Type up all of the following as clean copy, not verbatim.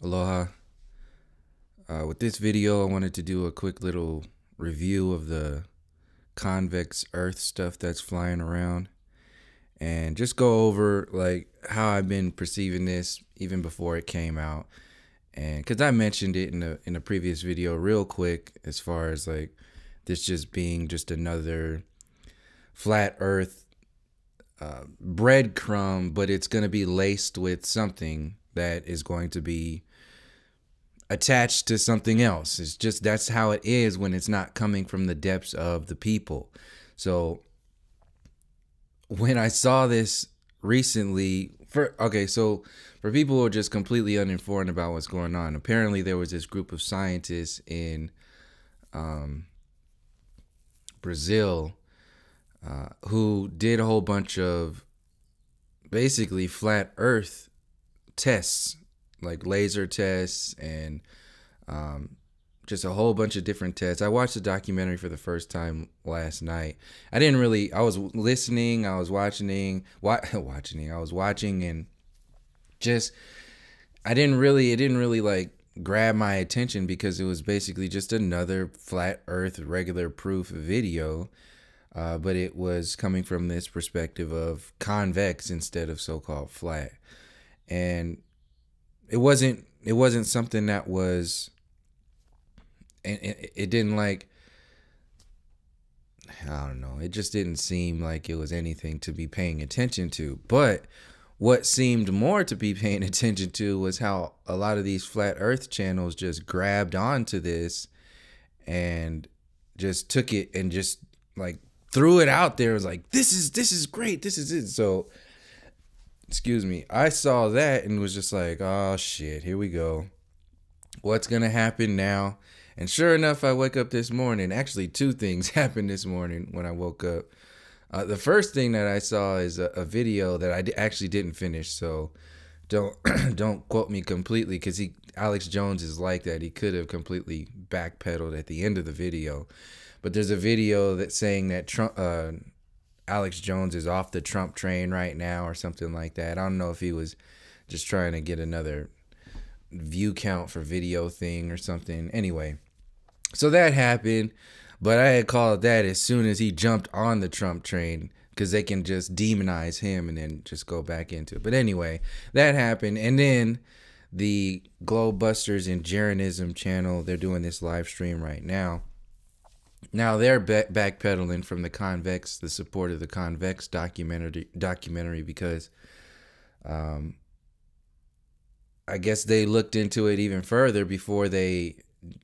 Aloha. With this video, I wanted to do a quick little review of the convex Earth stuff that's flying around, and just go over like how I've been perceiving this even before it came out, and because I mentioned it in a previous video, real quick, as far as like this just being just another flat Earth breadcrumb, but it's going to be laced with something that is going to be attached to something else. It's just that's how it is when it's not coming from the depths of the people. So when I saw this recently, so for people who are just completely uninformed about what's going on, apparently there was this group of scientists in Brazil who did a whole bunch of basically flat Earth tests, like laser tests and just a whole bunch of different tests. I watched the documentary for the first time last night. I was listening, I was watching, I was watching, and just, it didn't really like grab my attention because it was basically just another flat Earth regular proof video. But it was coming from this perspective of convex instead of so-called flat. And it wasn't something that was, and it didn't like, I don't know, it just didn't seem like it was anything to be paying attention to. But what seemed more to be paying attention to was how a lot of these flat Earth channels just grabbed onto this and just took it and just like threw it out there. It was like, this is great, this is it. So excuse me, I saw that and was just like, oh shit, here we go. What's gonna happen now? And sure enough, I wake up this morning. Actually, two things happened this morning when I woke up. The first thing that I saw is a video that I actually didn't finish, so don't don't quote me completely, because Alex Jones is like that. He could have completely backpedaled at the end of the video, but there's a video that's saying that Alex Jones is off the Trump train right now or something like that. I don't know if he was just trying to get another view count for video thing or something. Anyway, so that happened, but I had called that as soon as he jumped on the Trump train, because they can just demonize him and then just go back into it. But anyway, that happened, and then the Globebusters and Jaronism channel, they're doing this live stream right now. Now they're backpedaling from the support of the Convex documentary because I guess they looked into it even further before they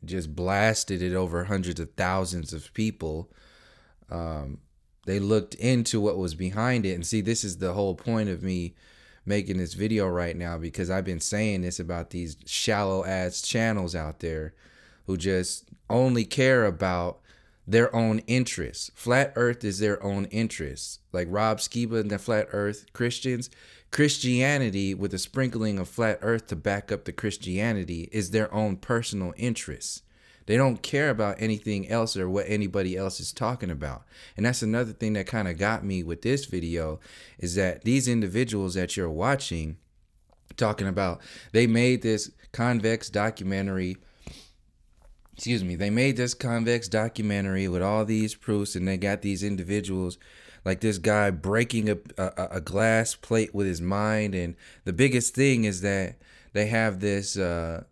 just blasted it over hundreds of thousands of people. They looked into what was behind it. And see, this is the whole point of me making this video right now, because I've been saying this about these shallow ass channels out there who just only care about their own interests. Flat Earth is their own interests. Like Rob Skiba and the Flat Earth Christianity with a sprinkling of Flat Earth to back up the Christianity is their own personal interests. They don't care about anything else or what anybody else is talking about. And that's another thing that kind of got me with this video, is that these individuals that you're watching talking about, they made this convex documentary. They made this convex documentary with all these proofs, and they got these individuals like this guy breaking a glass plate with his mind. And the biggest thing is that they have this, the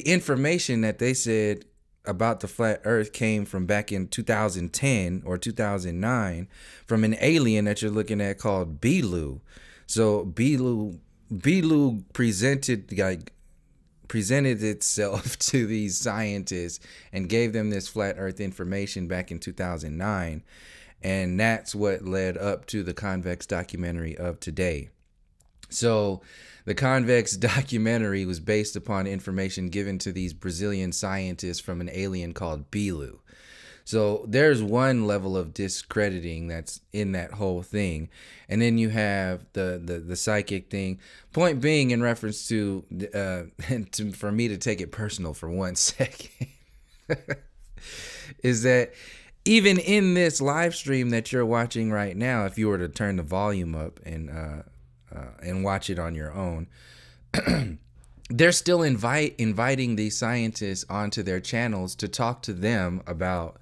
information that they said about the flat Earth came from back in 2010 or 2009 from an alien that you're looking at called B.o.B. So B.o.B presented itself to these scientists and gave them this flat Earth information back in 2009. And that's what led up to the Convex documentary of today. So the Convex documentary was based upon information given to these Brazilian scientists from an alien called B.o.B. So there's one level of discrediting that's in that whole thing. And then you have the psychic thing. Point being, in reference to, for me to take it personal for 1 second, is that even in this live stream that you're watching right now, if you were to turn the volume up and watch it on your own, they're still inviting these scientists onto their channels to talk to them about,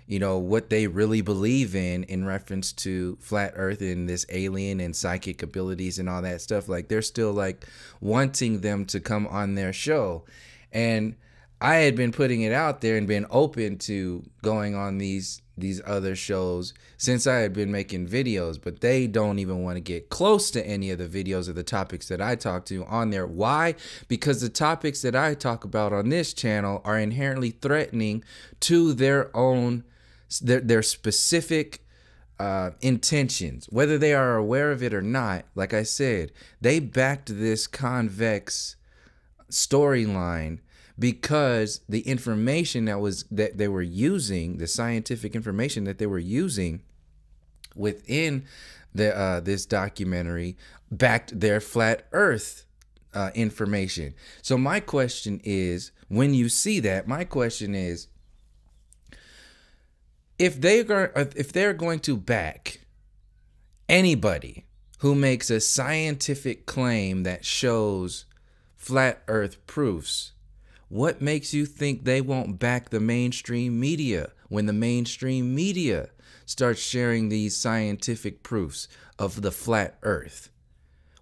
you know, what they really believe in reference to flat earth and this alien and psychic abilities and all that stuff. Like, they're still like wanting them to come on their show. And I had been putting it out there and been open to going on these other shows since I had been making videos, but they don't even want to get close to any of the videos or the topics that I talk to on there. Why? Because the topics that I talk about on this channel are inherently threatening to their own, their specific intentions, whether they are aware of it or not. Like I said, they backed this Convex storyline because the information that they were using, the scientific information that they were using within this documentary, backed their flat earth information. So my question is, when you see that, my question is, if they're going to back anybody who makes a scientific claim that shows flat earth proofs, what makes you think they won't back the mainstream media when the mainstream media starts sharing these scientific proofs of the flat earth?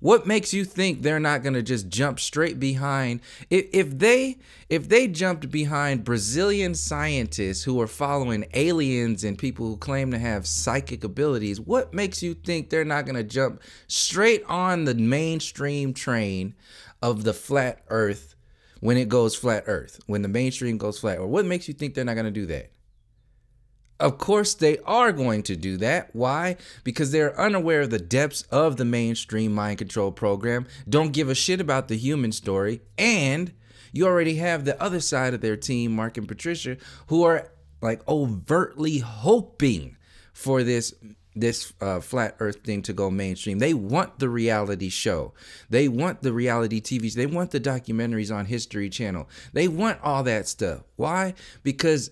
What makes you think they're not going to just jump straight behind? If they jumped behind Brazilian scientists who are following aliens and people who claim to have psychic abilities, what makes you think they're not going to jump straight on the mainstream train of the flat earth when it goes flat earth, when the mainstream goes flat? Or what makes you think they're not going to do that? Of course they are going to do that. Why? Because they're unaware of the depths of the mainstream mind control program, don't give a shit about the human story, and you already have the other side of their team, Mark and Patricia, who are like overtly hoping for this flat earth thing to go mainstream. They want the reality show. They want the reality TVs. They want the documentaries on History Channel. They want all that stuff. Why? Because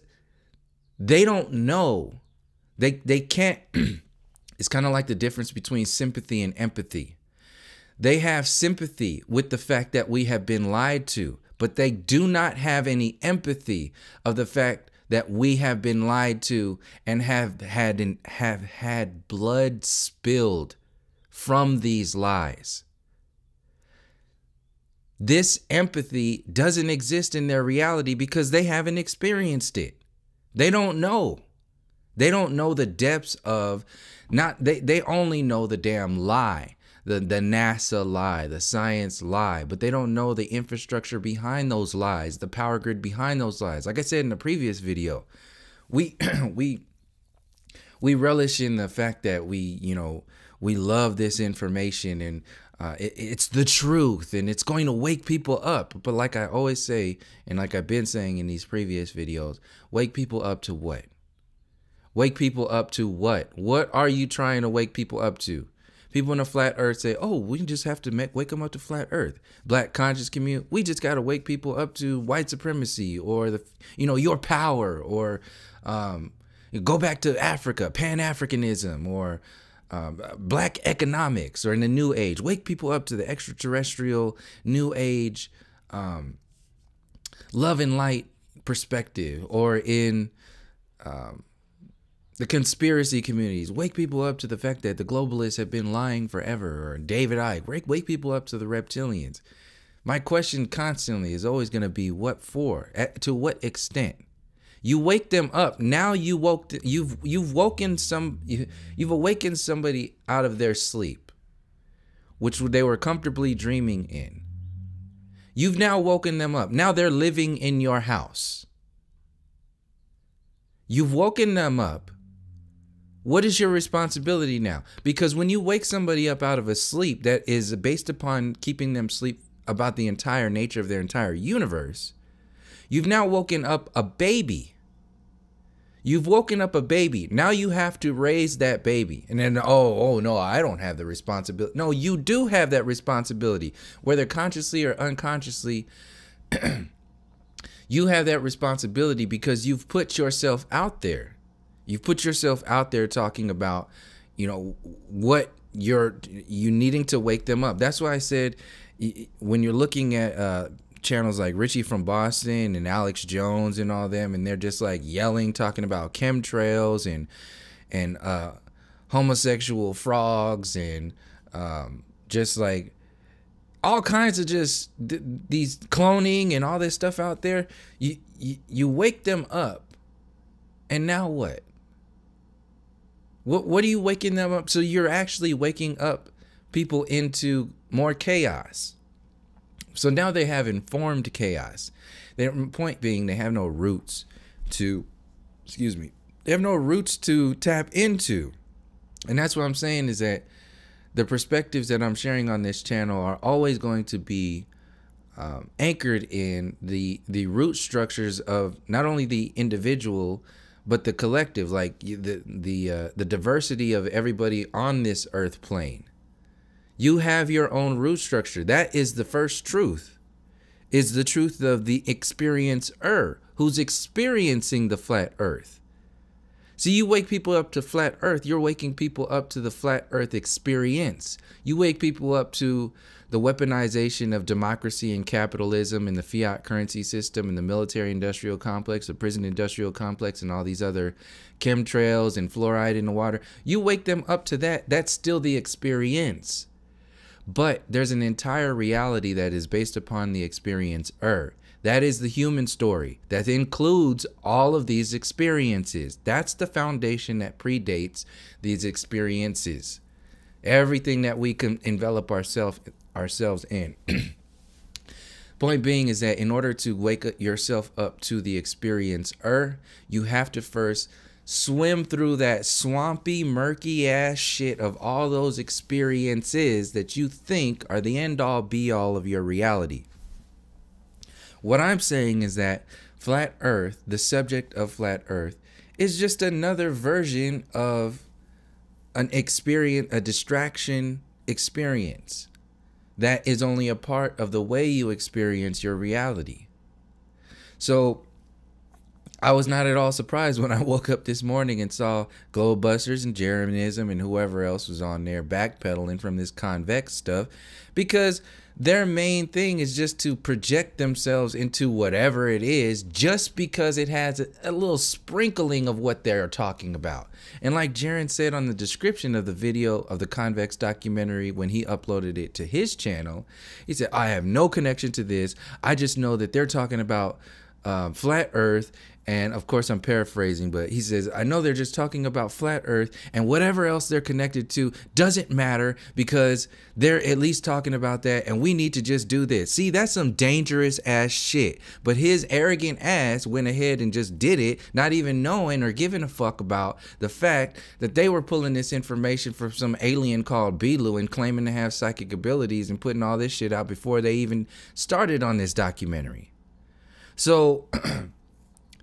they don't know. They can't. It's kind of like the difference between sympathy and empathy. They have sympathy with the fact that we have been lied to, but they do not have any empathy of the fact that we have been lied to and have had blood spilled from these lies. This empathy doesn't exist in their reality because they haven't experienced it. They don't know. They don't know the depths of, they only know the damn lie, the NASA lie, the science lie, but they don't know the infrastructure behind those lies, the power grid behind those lies. Like I said in the previous video, we relish in the fact that we love this information and it's the truth and it's going to wake people up. But like I always say, and like I've been saying in these previous videos, wake people up to what? Wake people up to what? What are you trying to wake people up to? People in the flat earth say, oh, we just have to wake them up to flat earth. Black conscious community, we just got to wake people up to white supremacy or your power, or go back to Africa, Pan-Africanism, or black economics, or in the new age. Wake people up to the extraterrestrial new age love and light perspective, or in the conspiracy communities. Wake people up to the fact that the globalists have been lying forever, or David Icke. Wake people up to the reptilians. My question constantly is always going to be, what for? To what extent? You wake them up. Now you've awakened somebody out of their sleep, which they were comfortably dreaming in. You've now woken them up. Now they're living in your house. You've woken them up. What is your responsibility now? Because when you wake somebody up out of a sleep that is based upon keeping them sleep about the entire nature of their entire universe, you've now woken up a baby. You've woken up a baby. Now you have to raise that baby. And then, oh no, I don't have the responsibility. No, you do have that responsibility. Whether consciously or unconsciously, you have that responsibility because you've put yourself out there. You've put yourself out there talking about, what you needing to wake them up. That's why I said, when you're looking at channels like Richie from Boston and Alex Jones and all them, and they're just like yelling, talking about chemtrails and homosexual frogs and just like all kinds of just these cloning and all this stuff out there. You wake them up, and now what? What are you waking them up? So you're actually waking up people into more chaos. So now they have informed chaos. Their point being, they have no roots to, they have no roots to tap into. And that's what I'm saying, is that the perspectives that I'm sharing on this channel are always going to be anchored in the root structures of not only the individual, but the collective, like the diversity of everybody on this earth plane. You have your own root structure. That is the first truth. Is the truth of the experiencer who's experiencing the flat earth. So you wake people up to flat earth, you're waking people up to the flat earth experience. You wake people up to the weaponization of democracy and capitalism and the fiat currency system and the military industrial complex, the prison industrial complex, and all these other chemtrails and fluoride in the water. You wake them up to that. That's still the experience. But there's an entire reality that is based upon the experiencer. That is the human story that includes all of these experiences. That's the foundation that predates these experiences. Everything that we can envelop ourselves in. Point being is that in order to wake yourself up to the experiencer, you have to first swim through that swampy, murky ass shit of all those experiences that you think are the end all be all of your reality. What I'm saying is that flat earth, the subject of flat earth, is just another version of an experience, a distraction experience that is only a part of the way you experience your reality. So I was not at all surprised when I woke up this morning and saw Globebusters and Jereminism and whoever else was on there backpedaling from this Convex stuff, because their main thing is just to project themselves into whatever it is, just because it has a little sprinkling of what they're talking about. And like Jaren said on the description of the video of the Convex documentary when he uploaded it to his channel, he said, I have no connection to this. I just know that they're talking about flat earth. And of course I'm paraphrasing, but he says, I know they're just talking about flat earth, and whatever else they're connected to doesn't matter because they're at least talking about that, and we need to just do this. See, that's some dangerous ass shit. But his arrogant ass went ahead and just did it, not even knowing or giving a fuck about the fact that they were pulling this information from some alien called B.o.B and claiming to have psychic abilities and putting all this shit out before they even started on this documentary. So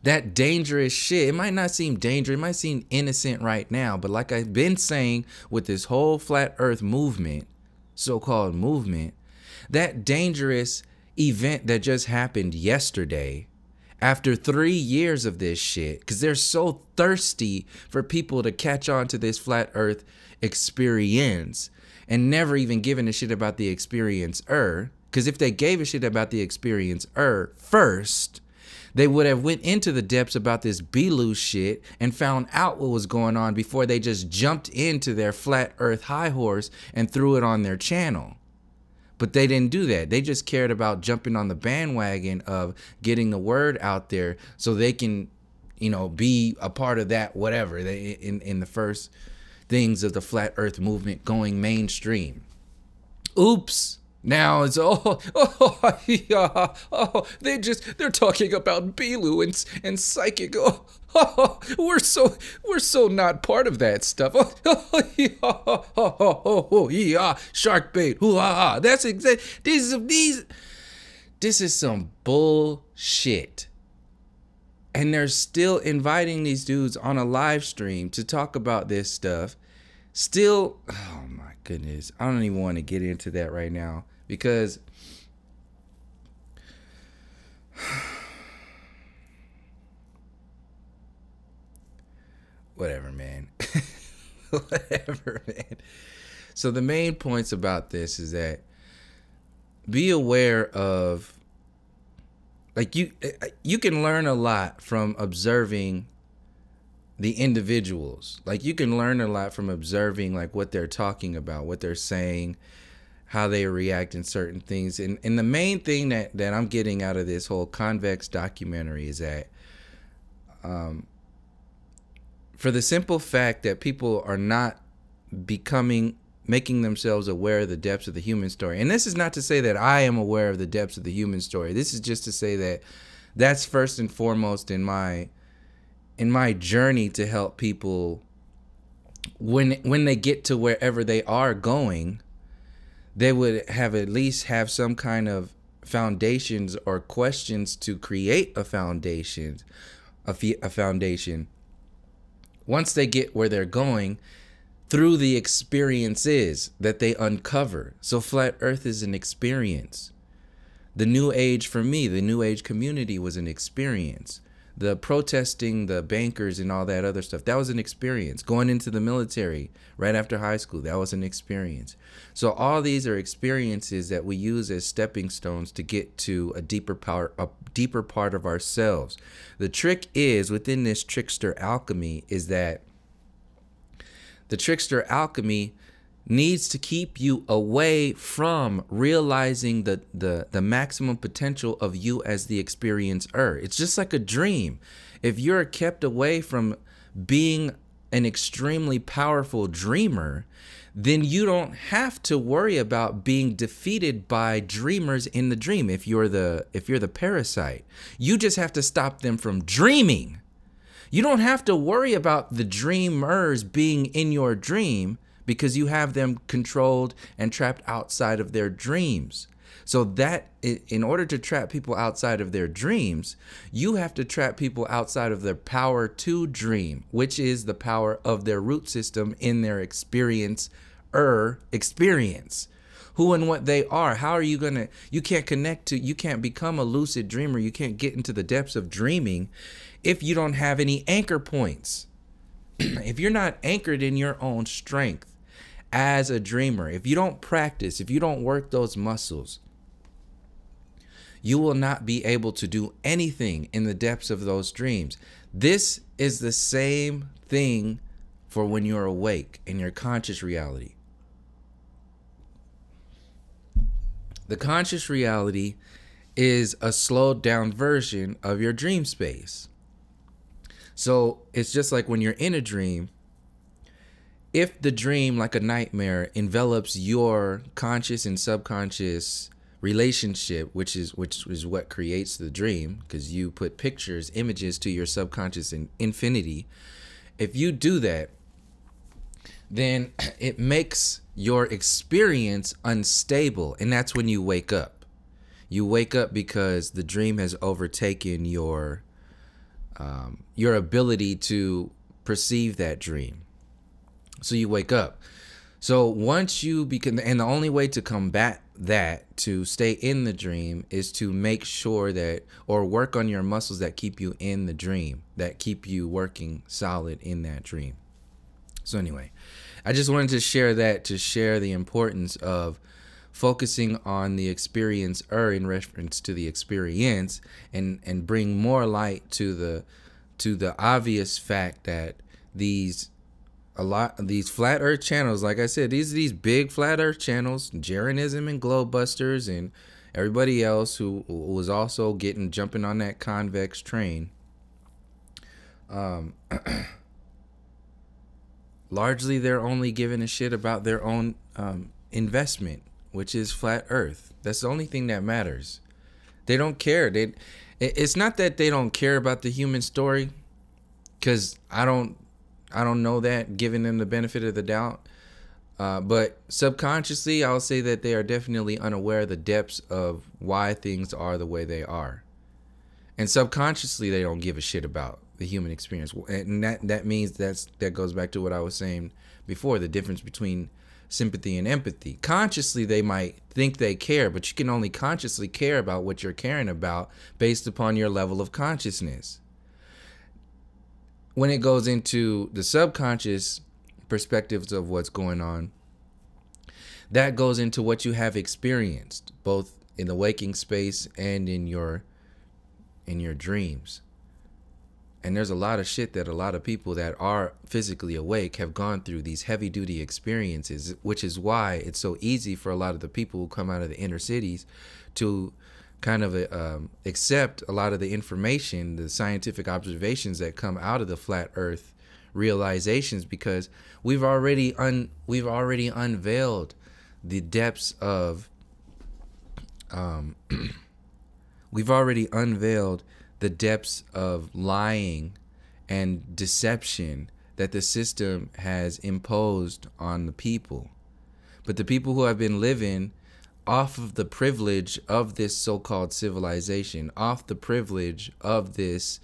that dangerous shit, it might not seem dangerous, it might seem innocent right now, but like I've been saying with this whole flat earth movement, so-called movement, that dangerous event that just happened yesterday, after 3 years of this shit, because they're so thirsty for people to catch on to this flat earth experience and never even giving a shit about the experiencer, because if they gave a shit about the experiencer first, they would have went into the depths about this B.o.B shit and found out what was going on before they just jumped into their flat earth high horse and threw it on their channel. But they didn't do that. They just cared about jumping on the bandwagon of getting the word out there so they can, you know, be a part of that, whatever, in the first things of the flat earth movement going mainstream. Oops. Now it's yeah, they're talking about B.o.B and psychic. We're so not part of that stuff. Yeah, shark bait. That's exact. This is some bullshit. And they're still inviting these dudes on a live stream to talk about this stuff. Still, oh my goodness, I don't even want to get into that right now because whatever, man. Whatever, man. So the main points about this is that be aware of like you can learn a lot from observing the individuals. Like you can learn a lot from observing like what they're talking about, what they're saying, how they react in certain things. And the main thing that I'm getting out of this whole Convex documentary is that for the simple fact that people are not making themselves aware of the depths of the human story. And this is not to say that I am aware of the depths of the human story. This is just to say that that's first and foremost in my journey to help people when they get to wherever they are going, they would have at least have some kind of foundations or questions to create a foundation. Once they get where they're going, through the experiences that they uncover. So Flat Earth is an experience. The New Age, for me, the New Age community was an experience. The protesting, the bankers and all that other stuff, that was an experience. Going into the military right after high school, that was an experience. So all these are experiences that we use as stepping stones to get to a deeper part of ourselves. The trick is, within this trickster alchemy, is that the trickster alchemy needs to keep you away from realizing the maximum potential of you as the experiencer. It's just like a dream. If you're kept away from being an extremely powerful dreamer, then you don't have to worry about being defeated by dreamers in the dream. If you're the parasite, you just have to stop them from dreaming. You don't have to worry about the dreamers being in your dream, because you have them controlled and trapped outside of their dreams. So that in order to trap people outside of their dreams, you have to trap people outside of their power to dream, which is the power of their root system in their experience. Who and what they are. How are you you can't become a lucid dreamer. You can't get into the depths of dreaming if you don't have any anchor points. If you're not anchored in your own strength as a dreamer, if you don't practice, if you don't work those muscles, you will not be able to do anything in the depths of those dreams. This is the same thing for when you're awake in your conscious reality. The conscious reality is a slowed down version of your dream space. So it's just like when you're in a dream, if the dream, like a nightmare, envelops your conscious and subconscious relationship, which is what creates the dream, because you put pictures, images to your subconscious in infinity. If you do that, then it makes your experience unstable, and that's when you wake up. You wake up because the dream has overtaken your ability to perceive that dream. So you wake up. So once you become, and the only way to combat that, to stay in the dream, is to make sure that, or work on your muscles that keep you in the dream, that keep you working solid in that dream. So anyway, I just wanted to share that, to share the importance of focusing on the experiencer in reference to the experience, and bring more light to the obvious fact that these flat earth channels, like I said, these big flat earth channels, Jeranism and Globebusters and everybody else who was also jumping on that Convex train, largely they're only giving a shit about their own investment, which is flat earth. That's the only thing that matters. They don't care. It's not that they don't care about the human story, because I don't know that, giving them the benefit of the doubt. But subconsciously, I'll say that they are definitely unaware of the depths of why things are the way they are. And subconsciously, they don't give a shit about the human experience. And that means that goes back to what I was saying before, the difference between sympathy and empathy. Consciously, they might think they care, but you can only consciously care about what you're caring about based upon your level of consciousness. When it goes into the subconscious perspectives of what's going on, that goes into what you have experienced, both in the waking space and in your in your dreams. And there's a lot of shit that a lot of people that are physically awake have gone through, these heavy duty experiences, which is why it's so easy for a lot of the people who come out of the inner cities to kind of accept a lot of the information, the scientific observations that come out of the flat earth realizations, because we've already unveiled the depths of we've already unveiled the depths of lying and deception that the system has imposed on the people. But the people who have been living off of the privilege of this so-called civilization, off the privilege of this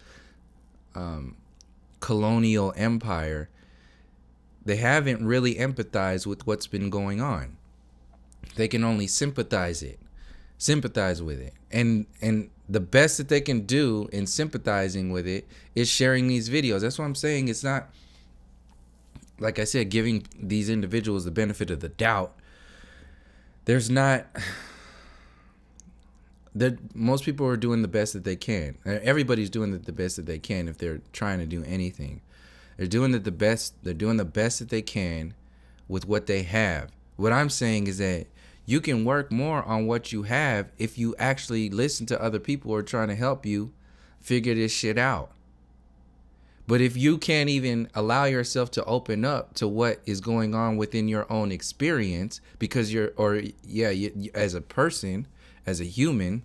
colonial empire, they haven't really empathized with what's been going on. They can only sympathize with it. And the best that they can do in sympathizing with it is sharing these videos. That's what I'm saying. It's not, like I said, giving these individuals the benefit of the doubt. There's not, most people are doing the best that they can. Everybody's doing the best that they can if they're trying to do anything. They're doing the best that they can with what they have. What I'm saying is that you can work more on what you have if you actually listen to other people who are trying to help you figure this shit out. But if you can't even allow yourself to open up to what is going on within your own experience, because you, as a person, as a human,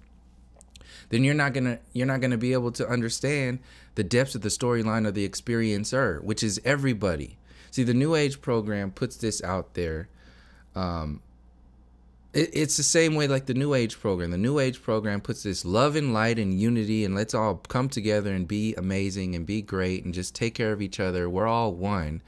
then you're not gonna be able to understand the depths of the storyline of the experiencer, which is everybody. See, the New Age program puts this out there. It's the same way like the New Age program. The New Age program puts this love and light and unity, and let's all come together and be amazing and be great and just take care of each other. We're all one.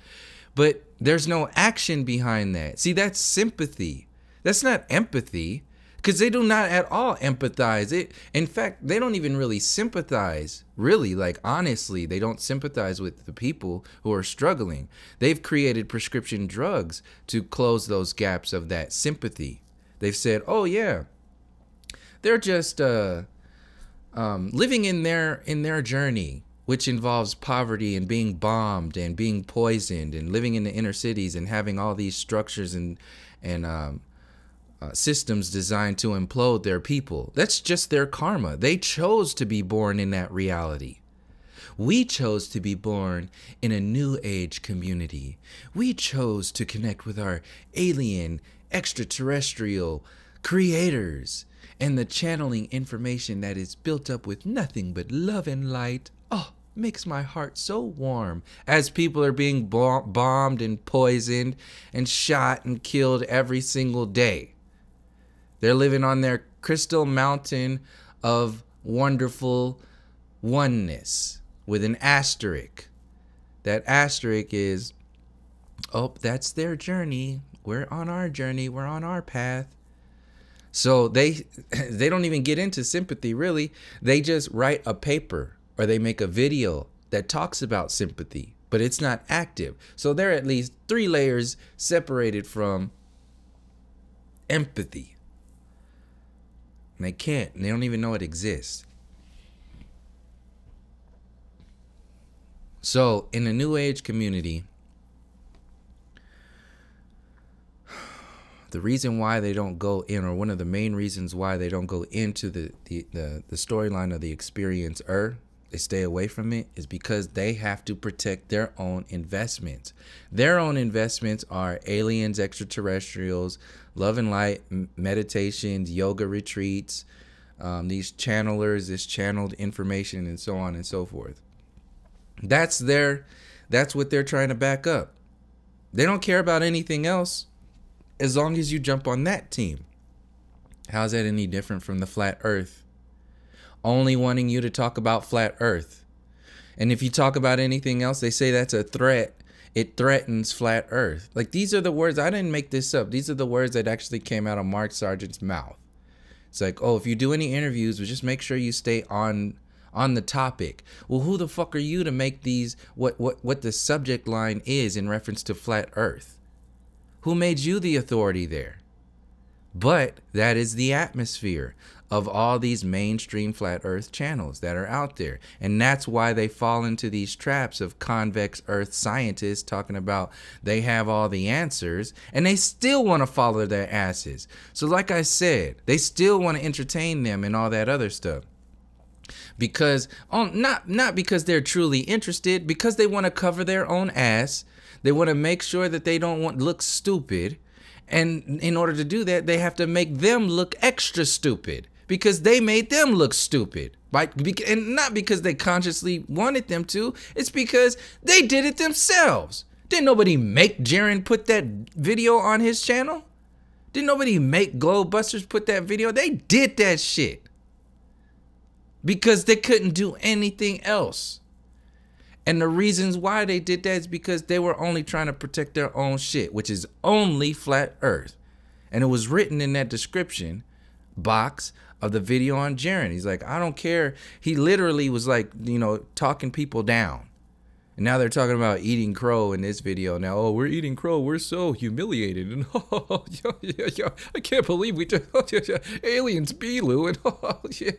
But there's no action behind that. See, that's sympathy. That's not empathy, because they do not at all empathize. In fact, they don't even really sympathize. Really, like honestly, they don't sympathize with the people who are struggling. They've created prescription drugs to close those gaps of that sympathy. They've said, oh yeah, they're just living in their journey, which involves poverty and being bombed and being poisoned and living in the inner cities and having all these structures and systems designed to implode their people. That's just their karma. They chose to be born in that reality. We chose to be born in a New Age community. We chose to connect with our alien, extraterrestrial creators and the channeling information that is built up with nothing but love and light. Oh, makes my heart so warm as people are being bombed and poisoned and shot and killed every single day. They're living on their crystal mountain of wonderful oneness with an asterisk. That asterisk is, oh, that's their journey. We're on our journey. We're on our path. So they don't even get into sympathy, really. They just write a paper or they make a video that talks about sympathy, but it's not active. So they're at least 3 layers separated from empathy. And they can't. And they don't even know it exists. So in the New Age community, the reason why they don't go in, or one of the main reasons why they don't go into the storyline of the experiencer, they stay away from it, is because they have to protect their own investments. Their own investments are aliens, extraterrestrials, love and light, meditations, yoga retreats, these channelers, this channeled information, and so on and so forth. That's what they're trying to back up. They don't care about anything else as long as you jump on that team. How's that any different from the flat earth? Only wanting you to talk about flat earth. And if you talk about anything else, they say that's a threat. It threatens flat earth. Like, these are the words, I didn't make this up. These are the words that actually came out of Mark Sargent's mouth. It's like, oh, if you do any interviews, just make sure you stay on the topic. Well, who the fuck are you to make these, what the subject line is in reference to flat earth? Who made you the authority there? But that is the atmosphere of all these mainstream flat earth channels that are out there. And that's why they fall into these traps of convex earth scientists talking about they have all the answers, and they still want to follow their asses. So like I said, they still want to entertain them and all that other stuff. Because not because they're truly interested, because they want to cover their own ass. They want to make sure that they don't look stupid. And in order to do that, they have to make them look extra stupid because they made them look stupid. And not because they consciously wanted them to. It's because they did it themselves. Didn't nobody make Jaren put that video on his channel? Didn't nobody make Globebusters put that video? They did that shit because they couldn't do anything else. And the reasons why they did that is because they were only trying to protect their own shit, which is only flat earth. And it was written in that description box of the video on Jaren. He's like, I don't care. He literally was like, you know, talking people down. And now they're talking about eating crow in this video. Now, oh, we're eating crow. We're so humiliated. And oh, yeah, I can't believe we did aliens Belu. And oh, yeah.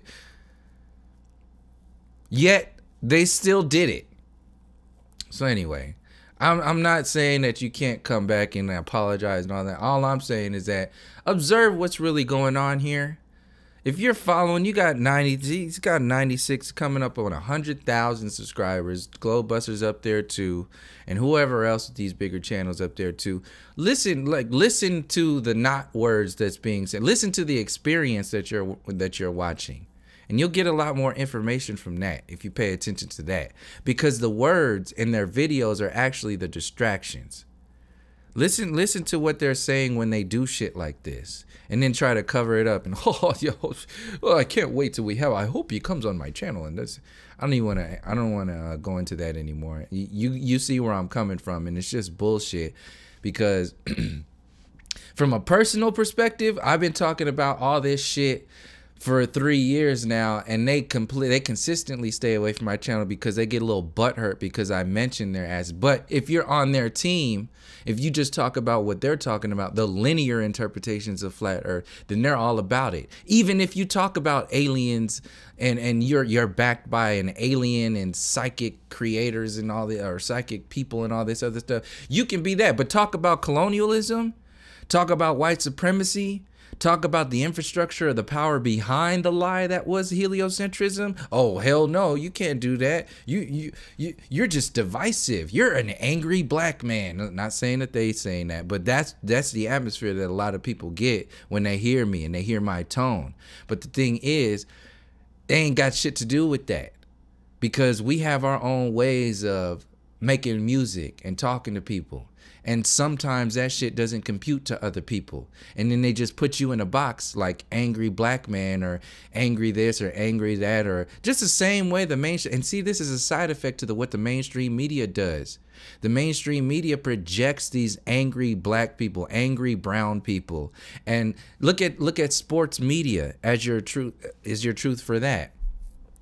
Yet they still did it. So anyway, I'm not saying that you can't come back and apologize and all that. All I'm saying is that observe what's really going on here. If you're following, you got 90, he's got 96 coming up on 100,000 subscribers. Globebusters up there too, and whoever else with these bigger channels up there too. Listen to the not words that's being said. Listen to the experience that you're watching. And you'll get a lot more information from that if you pay attention to that. Because the words in their videos are actually the distractions. Listen to what they're saying when they do shit like this. And then try to cover it up. And, I can't wait till I hope he comes on my channel. And I don't want to go into that anymore. You see where I'm coming from. And it's just bullshit. Because from a personal perspective, I've been talking about all this shit for 3 years now, and they consistently stay away from my channel because they get a little butthurt because I mention their ass. But if you're on their team, if you just talk about what they're talking about, the linear interpretations of flat earth, then they're all about it. Even if you talk about aliens and you're backed by an alien and psychic creators and all the, or psychic people and all this other stuff, you can be that. But talk about colonialism, talk about white supremacy, talk about the infrastructure of the power behind the lie that was heliocentrism. Oh, hell no, you can't do that. You're just divisive. You're an angry black man. Not saying that they saying that, but that's the atmosphere that a lot of people get when they hear me and they hear my tone. But the thing is, they ain't got shit to do with that, because we have our own ways of making music and talking to people. And sometimes that shit doesn't compute to other people. And then they just put you in a box like angry black man or angry this or angry that, or just the same way the mainstream. And see, this is a side effect to what the mainstream media does. The mainstream media projects these angry black people, angry brown people. And look at sports media as your truth for that.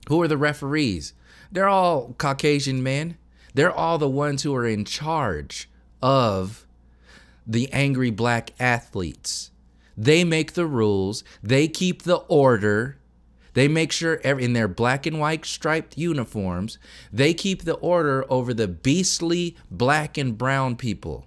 Who are the referees? They're all Caucasian men. They're all the ones who are in charge of the angry black athletes. They make the rules. They keep the order. They make sure in their black and white striped uniforms, they keep the order over the beastly black and brown people.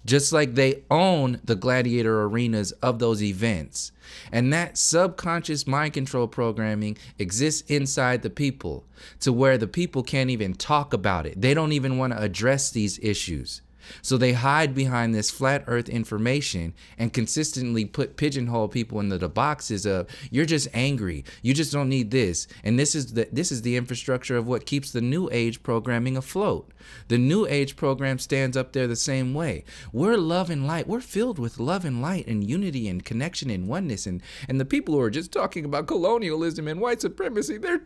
Just like they own the gladiator arenas of those events. And that subconscious mind control programming exists inside the people to where the people can't even talk about it. They don't even want to address these issues. So they hide behind this flat earth information and consistently pigeonhole people into the boxes of, you're just angry, you just don't need this. And this is the infrastructure of what keeps the new age programming afloat. The new age program stands up there the same way. We're love and light. We're filled with love and light and unity and connection and oneness. And the people who are just talking about colonialism and white supremacy, they're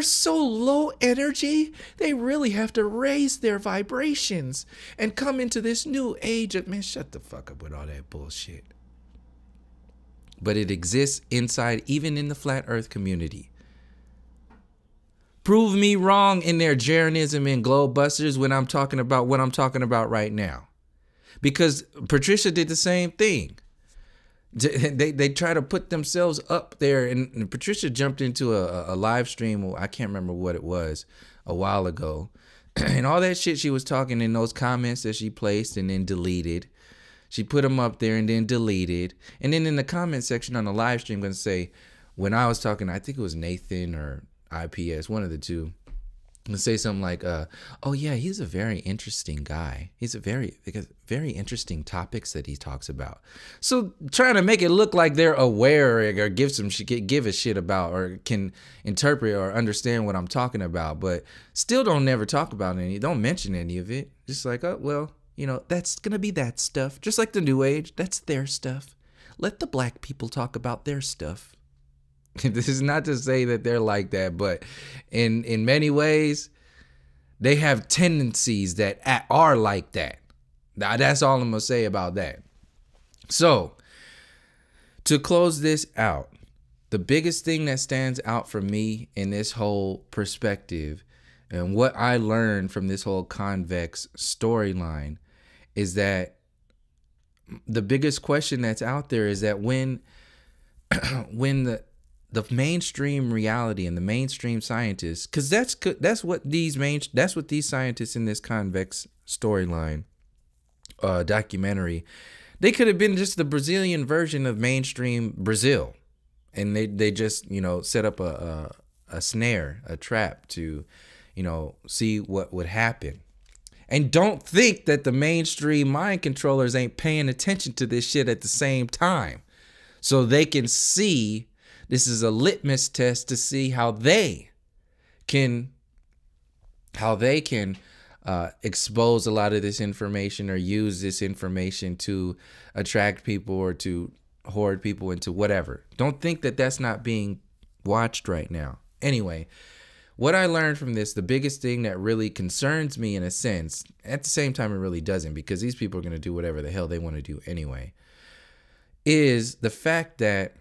so low energy. They really have to raise their vibrations and come into this new age of, man, shut the fuck up with all that bullshit. But it exists inside, even in the flat earth community. Prove me wrong in their Jarenism and Globebusters when I'm talking about what I'm talking about right now. Because Patricia did the same thing. They try to put themselves up there, and Patricia jumped into a live stream. I can't remember what it was a while ago, and all that shit she was talking in those comments that she placed and then deleted. She put them up there and then deleted, and then in the comment section on the live stream, gonna say when I was talking, I think it was Nathan or IPS, one of the two. And say something like, "Oh yeah, he's a very interesting guy. He's a very interesting topics that he talks about." So trying to make it look like they're aware or give a shit about or can interpret or understand what I'm talking about, but still don't never talk about don't mention any of it. Just like, oh well, that's gonna be that stuff. Just like the New Age, that's their stuff. Let the black people talk about their stuff. This is not to say that they're like that, but in many ways, they have tendencies that are like that. Now, that's all I'm going to say about that. So, to close this out, the biggest thing that stands out for me in this whole perspective and what I learned from this whole Convex storyline is that the biggest question that's out there is that when the mainstream reality and the mainstream scientists, because that's what these scientists in this Convex storyline documentary, they could have been just the Brazilian version of mainstream Brazil, and they just set up a snare, a trap to see what would happen. And don't think that the mainstream mind controllers ain't paying attention to this shit at the same time, so they can see. This is a litmus test to see how they can expose a lot of this information or use this information to attract people or to hoard people into whatever. Don't think that that's not being watched right now. Anyway, what I learned from this, the biggest thing that really concerns me in a sense, at the same time it really doesn't, because these people are going to do whatever the hell they want to do anyway, is the fact that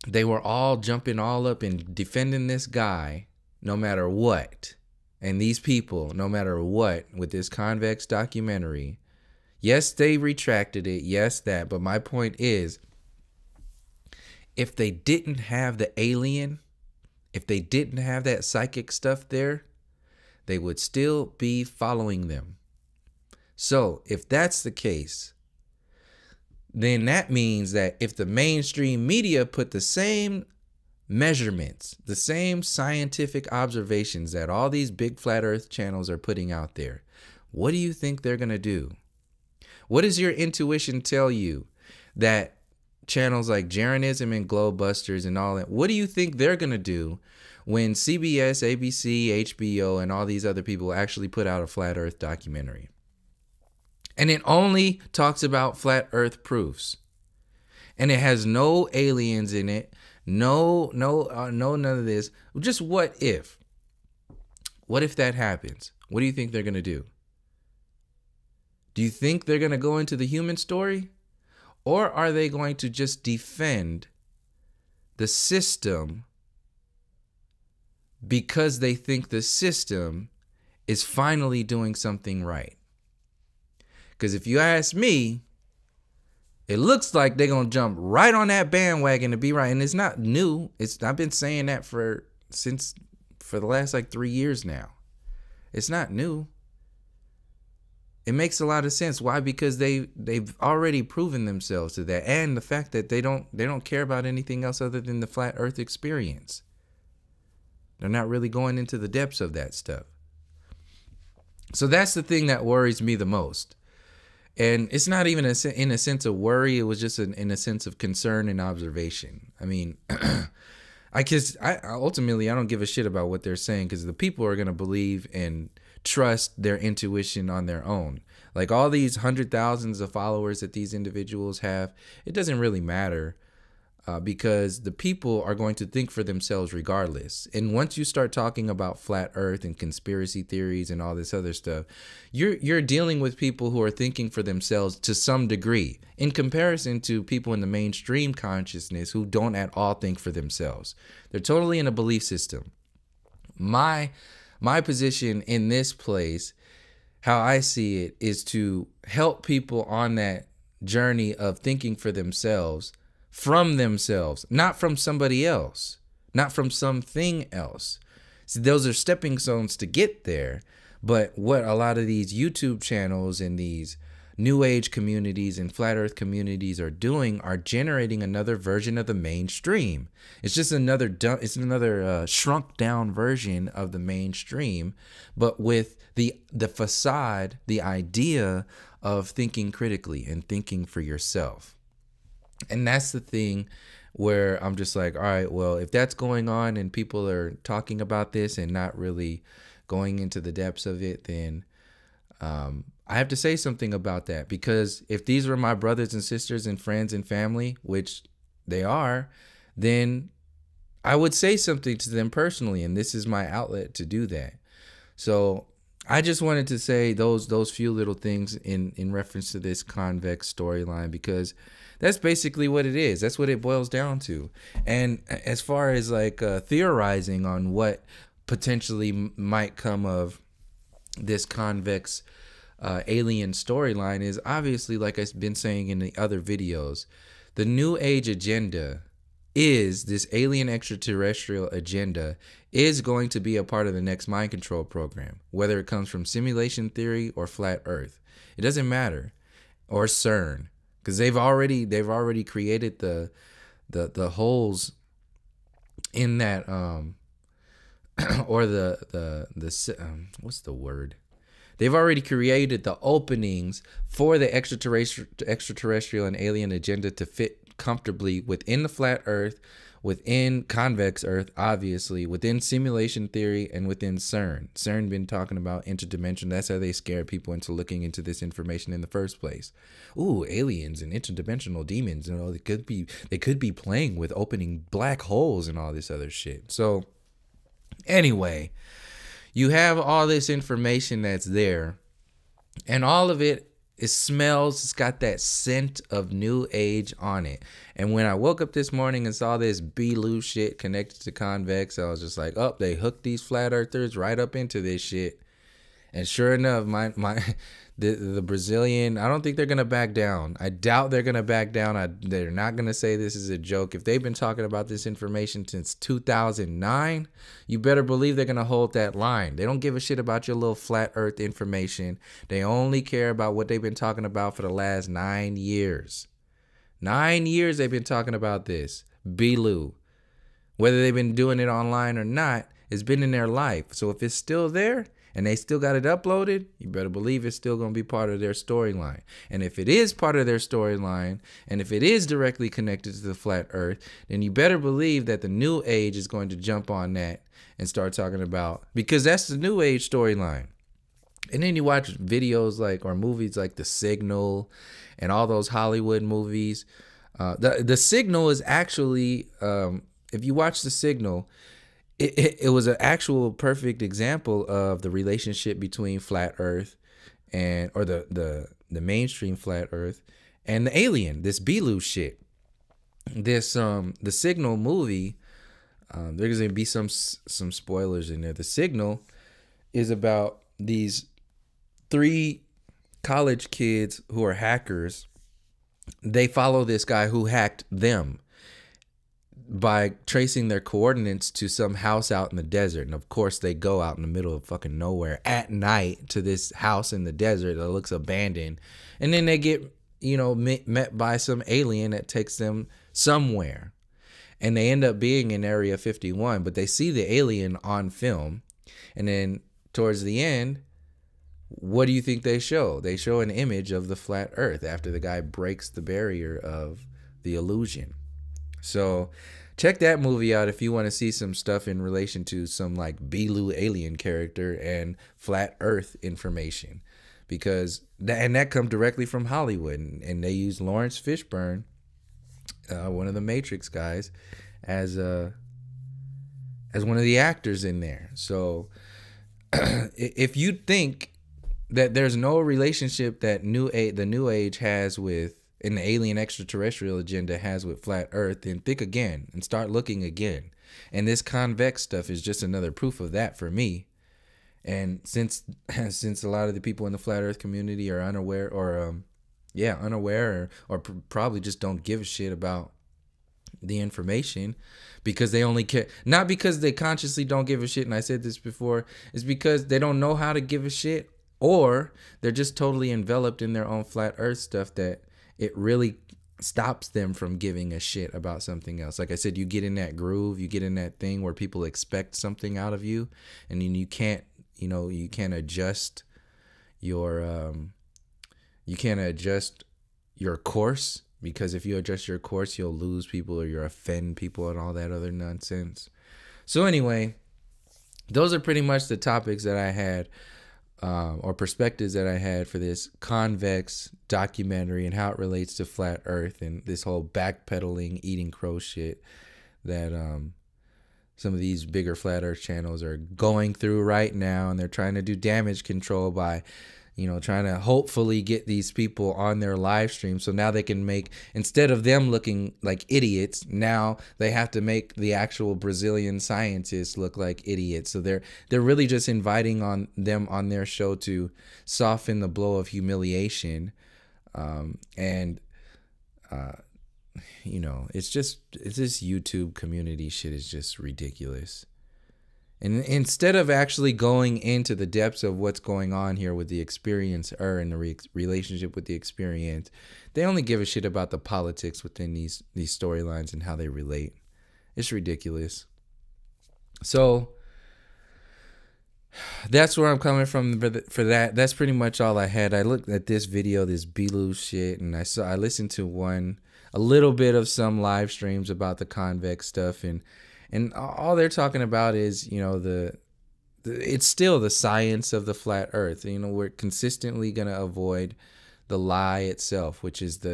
they were all jumping all up and defending this guy no matter what. And these people, no matter what, with this Convex documentary, yes, they retracted it. Yes, that. But my point is, if they didn't have the alien, if they didn't have that psychic stuff there, they would still be following them. So if that's the case, then that means that if the mainstream media put the same measurements, the same scientific observations that all these big flat earth channels are putting out there, what do you think they're going to do? What does your intuition tell you that channels like Jeranism and Globebusters and all that, what do you think they're going to do when CBS, ABC, HBO, and all these other people actually put out a flat earth documentary? And it only talks about flat earth proofs. And it has no aliens in it. No, none of this. Just what if? What if that happens? What do you think they're going to do? Do you think they're going to go into the human story? Or are they going to just defend the system because they think the system is finally doing something right? Because if you ask me, it looks like they're going to jump right on that bandwagon to be right. And it's not new. I've been saying that for the last 3 years now. It's not new. It makes a lot of sense. Why? Because they've already proven themselves to that. And the fact that they don't care about anything else other than the flat earth experience. They're not really going into the depths of that stuff. So that's the thing that worries me the most. And it's not even in a sense of worry. It was just in a sense of concern and observation. I mean, ultimately, I don't give a shit about what they're saying, because the people are going to believe and trust their intuition on their own. Like all these hundred thousands of followers that these individuals have, it doesn't really matter. Because the people are going to think for themselves regardless. And once you start talking about flat earth and conspiracy theories and all this other stuff, you're dealing with people who are thinking for themselves to some degree, in comparison to people in the mainstream consciousness who don't at all think for themselves. They're totally in a belief system. My position in this place, how I see it, is to help people on that journey of thinking for themselves, from themselves, not from somebody else, not from something else. See, those are stepping stones to get there. But what a lot of these YouTube channels and these New Age communities and Flat Earth communities are doing are generating another version of the mainstream. It's just another shrunk down version of the mainstream, but with the facade, the idea of thinking critically and thinking for yourself. And that's the thing where I'm just like, all right, well, if that's going on and people are talking about this and not really going into the depths of it, then I have to say something about that. Because if these were my brothers and sisters and friends and family, which they are, then I would say something to them personally, and this is my outlet to do that. So I just wanted to say those few little things in reference to this Convex storyline, because that's basically what it is. That's what it boils down to. And as far as like theorizing on what potentially might come of this Convex alien storyline is obviously, like I've been saying in the other videos, the New Age agenda is this alien extraterrestrial agenda is going to be a part of the next mind control program, whether it comes from simulation theory or flat earth. It doesn't matter. Or CERN, because they've already created the holes in that or what's the word? They've already created the openings for the extraterrestrial and alien agenda to fit comfortably within the flat earth, within convex earth, obviously, within simulation theory, and within CERN. CERN been talking about interdimension. That's how they scare people into looking into this information in the first place. Ooh, aliens and interdimensional demons, you know, they could be playing with opening black holes and all this other shit. So anyway, you have all this information that's there, and all of it smells, it's got that scent of New Age on it. And when I woke up this morning and saw this B.o.B shit connected to Convex, I was just like, oh, they hooked these flat earthers right up into this shit. And sure enough, the Brazilian, I don't think they're gonna back down. I doubt they're gonna back down. They're not gonna say this is a joke. If they've been talking about this information since 2009, you better believe they're gonna hold that line. They don't give a shit about your little flat earth information. They only care about what they've been talking about for the last 9 years. 9 years they've been talking about this. B.o.B. Whether they've been doing it online or not, it's been in their life. So if it's still there, and they still got it uploaded, you better believe it's still going to be part of their storyline. And if it is part of their storyline, and if it is directly connected to the flat earth, then you better believe that the New Age is going to jump on that and start talking about, because that's the New Age storyline. And then you watch videos like, or movies like The Signal and all those Hollywood movies. The Signal is actually, if you watch The Signal, it was an actual perfect example of the relationship between flat earth or the mainstream flat earth and the alien, this B.o.B shit. This the Signal movie, there's gonna be some spoilers in there. The Signal is about these 3 college kids who are hackers. They follow this guy who hacked them by tracing their coordinates to some house out in the desert. And of course they go out in the middle of fucking nowhere at night to this house in the desert that looks abandoned. And then they get, you know, met by some alien that takes them somewhere. And they end up being in Area 51, but they see the alien on film. And then towards the end, what do you think they show? They show an image of the flat earth after the guy breaks the barrier of the illusion. So check that movie out if you want to see some stuff in relation to some like B.o.B alien character and flat earth information, because that come directly from Hollywood, and they use Lawrence Fishburne, one of the Matrix guys, as one of the actors in there. So if you think that there's no relationship that the New Age has with, and the alien extraterrestrial agenda has with flat earth, then think again and start looking again. And this Convex stuff is just another proof of that for me. And since a lot of the people in the flat earth community are unaware, or probably just don't give a shit about the information, because they only care, not because they consciously don't give a shit, and I said this before, it's because they don't know how to give a shit, or they're just totally enveloped in their own flat earth stuff that it really stops them from giving a shit about something else. Like I said, you get in that groove, you get in that thing where people expect something out of you, and then you can't adjust your course, because if you adjust your course, you'll lose people or you'll offend people and all that other nonsense. So anyway, those are pretty much the topics that I had, or perspectives that I had for this Convex documentary and how it relates to flat earth and this whole backpedaling, eating crow shit that some of these bigger flat earth channels are going through right now. And they're trying to do damage control by, trying to hopefully get these people on their live stream. So now they can make, instead of them looking like idiots, now they have to make the actual Brazilian scientists look like idiots. So they're really just inviting them on their show to soften the blow of humiliation. It's this YouTube community shit is just ridiculous. And instead of actually going into the depths of what's going on here with the experiencer and the relationship with the experience, they only give a shit about the politics within these storylines and how they relate. It's ridiculous. So that's where I'm coming from for that. That's pretty much all I had. I looked at this video, this B.o.B shit, and I listened to a little bit of some live streams about the Convex stuff, and all they're talking about is, it's still the science of the flat earth. We're consistently going to avoid the lie itself, which is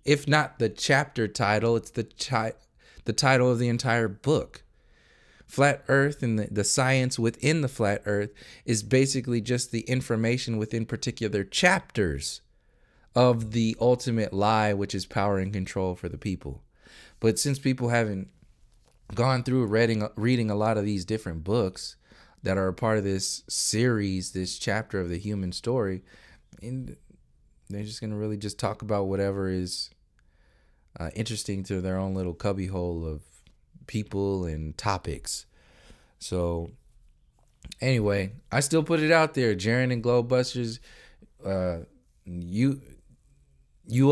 if not the chapter title, it's the title of the entire book. Flat earth and the science within the flat earth is basically just the information within particular chapters of the ultimate lie, which is power and control for the people. But since people haven't gone through reading a lot of these different books that are a part of this series, this chapter of the human story, and they're just going to really just talk about whatever is interesting to their own little cubbyhole of people and topics. So anyway, I still put it out there. Jaren and Globebusters, you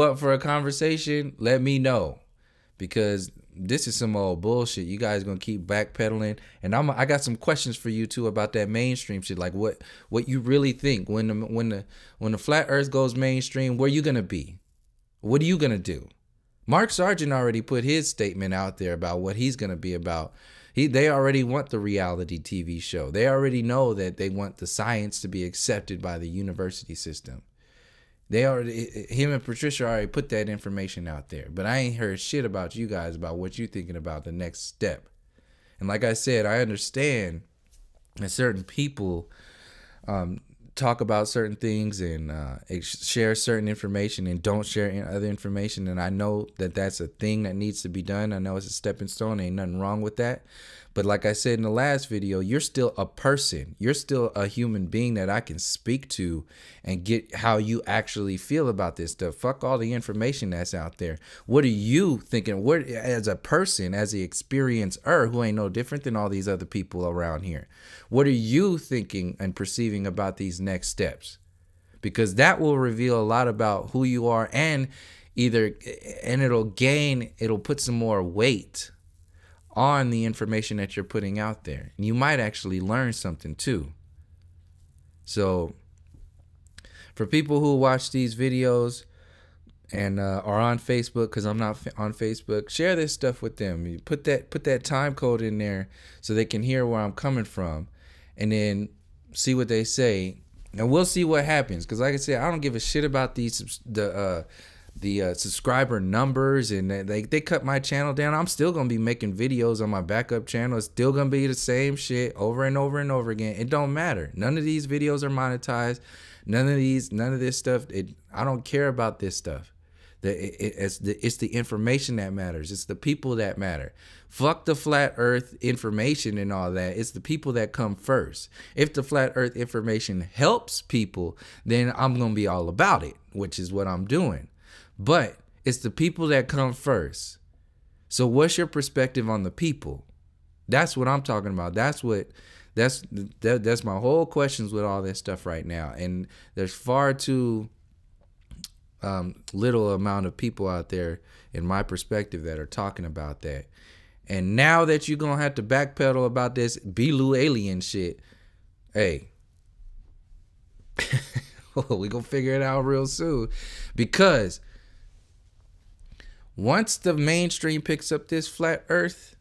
up for a conversation? Let me know, because this is some old bullshit. You guys gonna keep backpedaling, and I got some questions for you too about that mainstream shit. Like what you really think when the flat earth goes mainstream, where you gonna be? What are you gonna do? Mark Sargent already put his statement out there about what he's gonna be about. They already want the reality TV show. They already know that they want the science to be accepted by the university system. Him and Patricia already put that information out there. But I ain't heard shit about you guys about what you're thinking about the next step. And like I said, I understand that certain people talk about certain things and share certain information and don't share other information. And I know that that's a thing that needs to be done. I know it's a stepping stone. Ain't nothing wrong with that. But like I said in the last video, you're still a person. You're still a human being that I can speak to and get how you actually feel about this stuff. Fuck all the information that's out there. What are you thinking? What, as a person, as the experiencer, who ain't no different than all these other people around here, what are you thinking and perceiving about these next steps? Because that will reveal a lot about who you are, and it'll put some more weight on the information that you're putting out there. And you might actually learn something too. So for people who watch these videos and are on Facebook, because I'm not on Facebook, share this stuff with them. You put that time code in there so they can hear where I'm coming from, and then see what they say, and we'll see what happens. Because like I said, I don't give a shit about the subscriber numbers, and they cut my channel down. I'm still gonna be making videos on my backup channel. It's still gonna be the same shit over and over and over again. It don't matter. None of these videos are monetized. None of this stuff. I don't care about this stuff. It's the information that matters. It's the people that matter. Fuck the flat earth information and all that. It's the people that come first. If the flat earth information helps people, then I'm gonna be all about it, which is what I'm doing. But it's the people that come first. So what's your perspective on the people? That's what I'm talking about. That's my whole questions with all this stuff right now. And there's far too little amount of people out there, in my perspective, that are talking about that. And now that you're gonna have to backpedal about this Belu alien shit, hey, we gonna figure it out real soon. Because once the mainstream picks up this flat earth,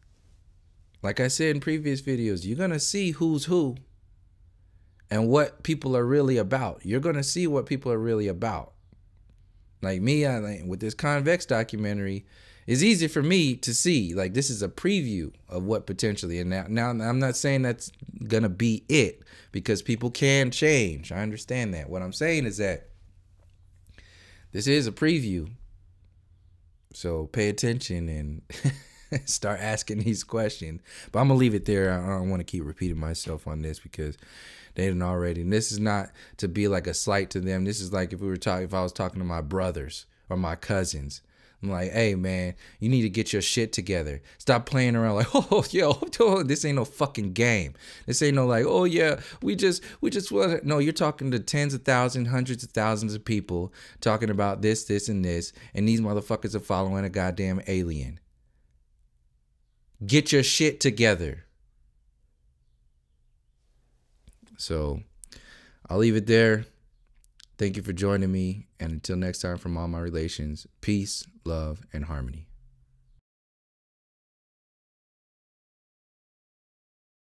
like I said in previous videos, you're gonna see who's who and what people are really about. You're gonna see what people are really about. Like me, with this Convex documentary, it's easy for me to see, like, this is a preview of what potentially, and now I'm not saying that's gonna be it, because people can change. I understand that. What I'm saying is that this is a preview. So pay attention and start asking these questions. But I'm gonna leave it there. I don't want to keep repeating myself on this, because they didn't already. And this is not to be like a slight to them. This is like if I was talking to my brothers or my cousins. I'm like, hey man, you need to get your shit together. Stop playing around like, oh yo, this ain't no fucking game. This ain't no like, oh yeah, we just want. No, you're talking to tens of thousands, hundreds of thousands of people talking about this, and this, and these motherfuckers are following a goddamn alien. Get your shit together. So I'll leave it there. Thank you for joining me. And until next time, from all my relations, peace, love, and harmony.